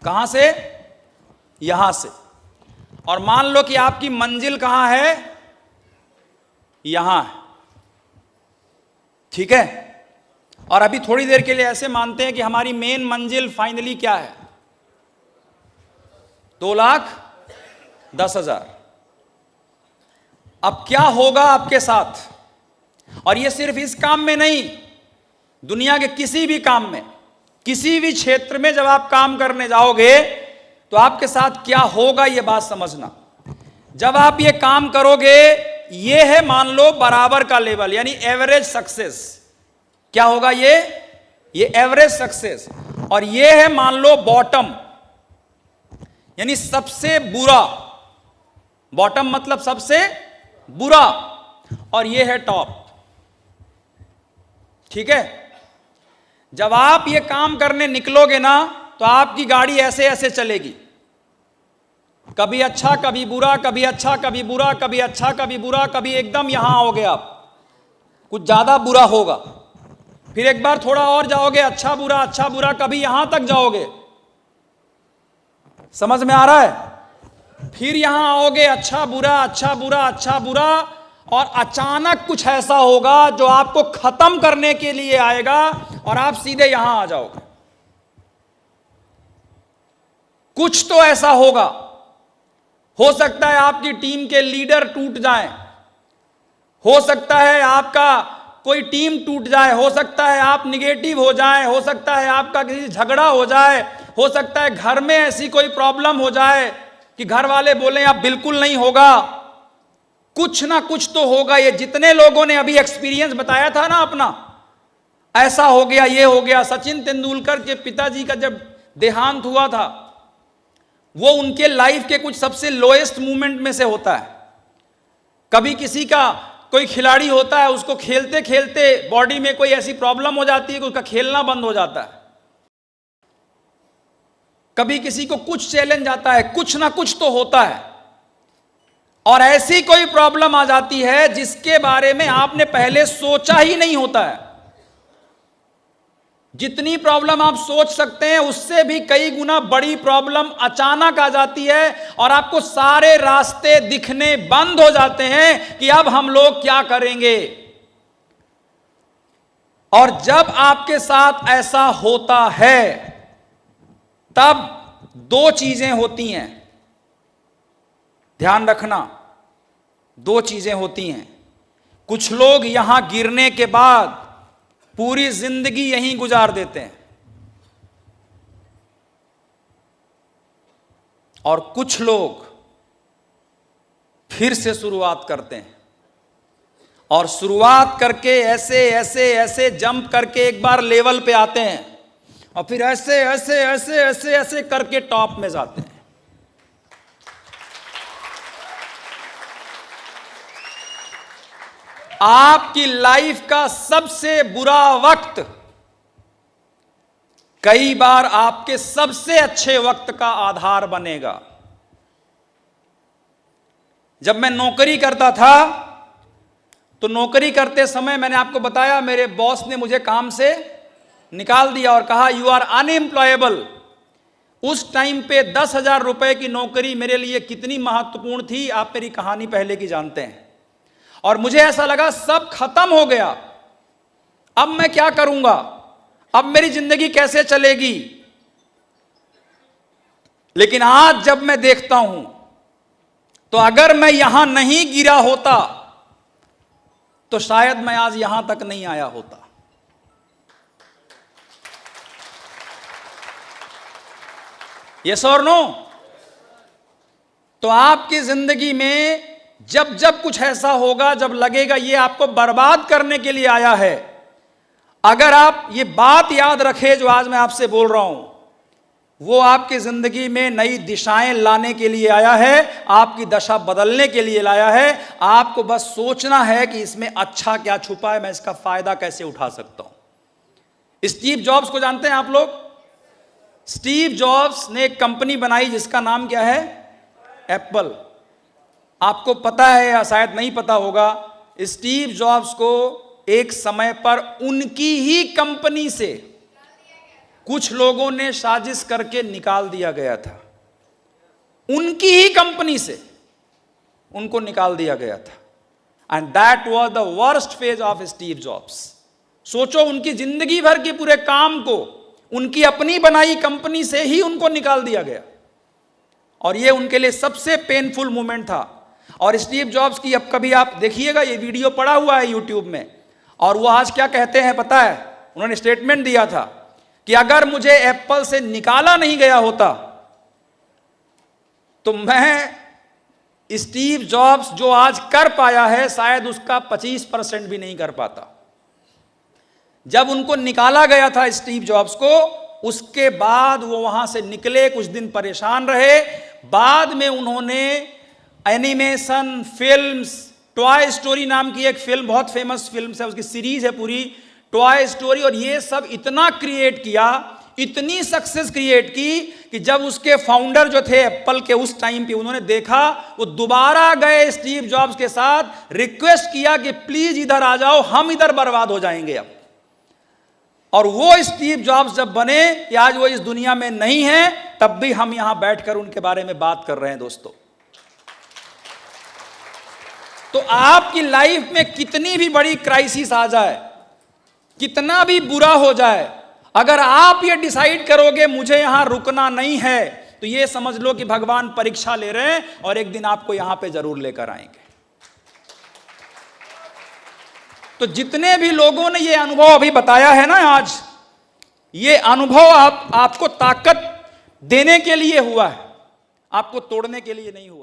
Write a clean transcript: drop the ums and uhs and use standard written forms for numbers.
कहां से? यहां से। और मान लो कि आपकी मंजिल कहां है? यहां है, ठीक है। और अभी थोड़ी देर के लिए ऐसे मानते हैं कि हमारी मेन मंजिल फाइनली क्या है? 2,10,000। अब क्या होगा आपके साथ? और ये सिर्फ इस काम में नहीं, दुनिया के किसी भी काम में, किसी भी क्षेत्र में जब आप काम करने जाओगे तो आपके साथ क्या होगा, ये बात समझना। जब आप ये काम करोगे, ये है मान लो बराबर का लेवल, यानी एवरेज सक्सेस। क्या होगा ये एवरेज सक्सेस। और ये है मान लो बॉटम, यानी सबसे बुरा। बॉटम मतलब सबसे बुरा, और ये है टॉप, ठीक है। जब आप ये काम करने निकलोगे ना, तो आपकी गाड़ी ऐसे ऐसे चलेगी, कभी अच्छा कभी बुरा, कभी अच्छा कभी बुरा, कभी अच्छा कभी बुरा, कभी एकदम यहां आओगे आप, कुछ ज्यादा बुरा होगा, फिर एक बार थोड़ा और जाओगे, अच्छा बुरा, कभी यहां तक जाओगे। समझ में आ रहा है? फिर यहां आओगे, अच्छा बुरा, अच्छा बुरा, अच्छा बुरा, और अचानक कुछ ऐसा होगा जो आपको खत्म करने के लिए आएगा और आप सीधे यहां आ जाओगे। कुछ तो ऐसा होगा, हो सकता है आपकी टीम के लीडर टूट जाएं, हो सकता है आपका कोई टीम टूट जाए, हो सकता है आप निगेटिव हो जाएं, हो सकता है आपका किसी से झगड़ा हो जाए, हो सकता है घर में ऐसी कोई प्रॉब्लम हो जाए कि घर वाले बोले अब बिल्कुल नहीं होगा। कुछ ना कुछ तो होगा। ये जितने लोगों ने अभी एक्सपीरियंस बताया था ना अपना, ऐसा हो गया, ये हो गया। सचिन तेंदुलकर के पिताजी का जब देहांत हुआ था, वो उनके लाइफ के कुछ सबसे लोएस्ट मोमेंट में से होता है। कभी किसी का कोई खिलाड़ी होता है, उसको खेलते खेलते बॉडी में कोई ऐसी प्रॉब्लम हो जाती है कि उसका खेलना बंद हो जाता है। कभी किसी को कुछ चैलेंज आता है, कुछ ना कुछ तो होता है। और ऐसी कोई प्रॉब्लम आ जाती है जिसके बारे में आपने पहले सोचा ही नहीं होता है। जितनी प्रॉब्लम आप सोच सकते हैं उससे भी कई गुना बड़ी प्रॉब्लम अचानक आ जाती है और आपको सारे रास्ते दिखने बंद हो जाते हैं कि अब हम लोग क्या करेंगे। और जब आपके साथ ऐसा होता है, तब दो चीजें होती हैं, ध्यान रखना। दो चीजें होती हैं। कुछ लोग यहां गिरने के बाद पूरी जिंदगी यहीं गुजार देते हैं, और कुछ लोग फिर से शुरुआत करते हैं, और शुरुआत करके ऐसे ऐसे ऐसे जंप करके एक बार लेवल पे आते हैं, और फिर ऐसे ऐसे ऐसे ऐसे ऐसे करके टॉप में जाते हैं। आपकी लाइफ का सबसे बुरा वक्त कई बार आपके सबसे अच्छे वक्त का आधार बनेगा। जब मैं नौकरी करता था, तो नौकरी करते समय मैंने आपको बताया, मेरे बॉस ने मुझे काम से निकाल दिया और कहा यू आर अनएम्प्लॉयबल। उस टाइम पे 10,000 रुपए की नौकरी मेरे लिए कितनी महत्वपूर्ण थी, आप मेरी कहानी पहले की जानते हैं। और मुझे ऐसा लगा सब खत्म हो गया, अब मैं क्या करूंगा, अब मेरी जिंदगी कैसे चलेगी। लेकिन आज जब मैं देखता हूं, तो अगर मैं यहां नहीं गिरा होता तो शायद मैं आज यहां तक नहीं आया होता। यस और नो? तो आपकी जिंदगी में जब जब कुछ ऐसा होगा, जब लगेगा ये आपको बर्बाद करने के लिए आया है, अगर आप ये बात याद रखें जो आज मैं आपसे बोल रहा हूं, वो आपकी जिंदगी में नई दिशाएं लाने के लिए आया है, आपकी दशा बदलने के लिए लाया है। आपको बस सोचना है कि इसमें अच्छा क्या छुपा है, मैं इसका फायदा कैसे उठा सकता हूं। स्टीव जॉब्स को जानते हैं आप लोग? स्टीव जॉब्स ने एक कंपनी बनाई जिसका नाम क्या है? एप्पल। आपको पता है या शायद नहीं पता होगा, स्टीव जॉब्स को एक समय पर उनकी ही कंपनी से कुछ लोगों ने साजिश करके निकाल दिया गया था, उनकी ही कंपनी से उनको निकाल दिया गया था। And that was the worst phase of Steve jobs. सोचो, उनकी जिंदगी भर के पूरे काम को उनकी अपनी बनाई कंपनी से ही उनको निकाल दिया गया, और ये उनके लिए सबसे पेनफुल मोमेंट था। और स्टीव जॉब्स की अब कभी आप देखिएगा, ये वीडियो पड़ा हुआ है यूट्यूब में, और वो आज क्या कहते हैं पता है? उन्होंने स्टेटमेंट दिया था कि अगर मुझे एप्पल से निकाला नहीं गया होता तो मैं स्टीव जॉब्स जो आज कर पाया है शायद उसका 25% भी नहीं कर पाता। जब उनको निकाला गया था स्टीव जॉब्स को, उसके बाद वो वहां से निकले, कुछ दिन परेशान रहे, बाद में उन्होंने एनिमेशन फिल्म्स, टॉय स्टोरी नाम की एक फिल्म, बहुत फेमस फिल्म है, उसकी सीरीज है पूरी टॉय स्टोरी, और ये सब इतना क्रिएट किया, इतनी सक्सेस क्रिएट की कि जब उसके फाउंडर जो थे एप्पल के उस टाइम पे, उन्होंने देखा, वो दोबारा गए स्टीव जॉब्स के साथ, रिक्वेस्ट किया कि प्लीज इधर आ जाओ, हम इधर बर्बाद हो जाएंगे अब। और वो स्टीव जॉब्स जब बने कि आज वो इस दुनिया में नहीं है, तब भी हम यहां बैठकर उनके बारे में बात कर रहे हैं दोस्तों। तो आपकी लाइफ में कितनी भी बड़ी क्राइसिस आ जाए, कितना भी बुरा हो जाए, अगर आप ये डिसाइड करोगे मुझे यहां रुकना नहीं है, तो ये समझ लो कि भगवान परीक्षा ले रहे हैं और एक दिन आपको यहां पे जरूर लेकर आएंगे। तो जितने भी लोगों ने ये अनुभव अभी बताया है ना आज, ये अनुभव आपको ताकत देने के लिए हुआ है, आपको तोड़ने के लिए नहीं हुआ।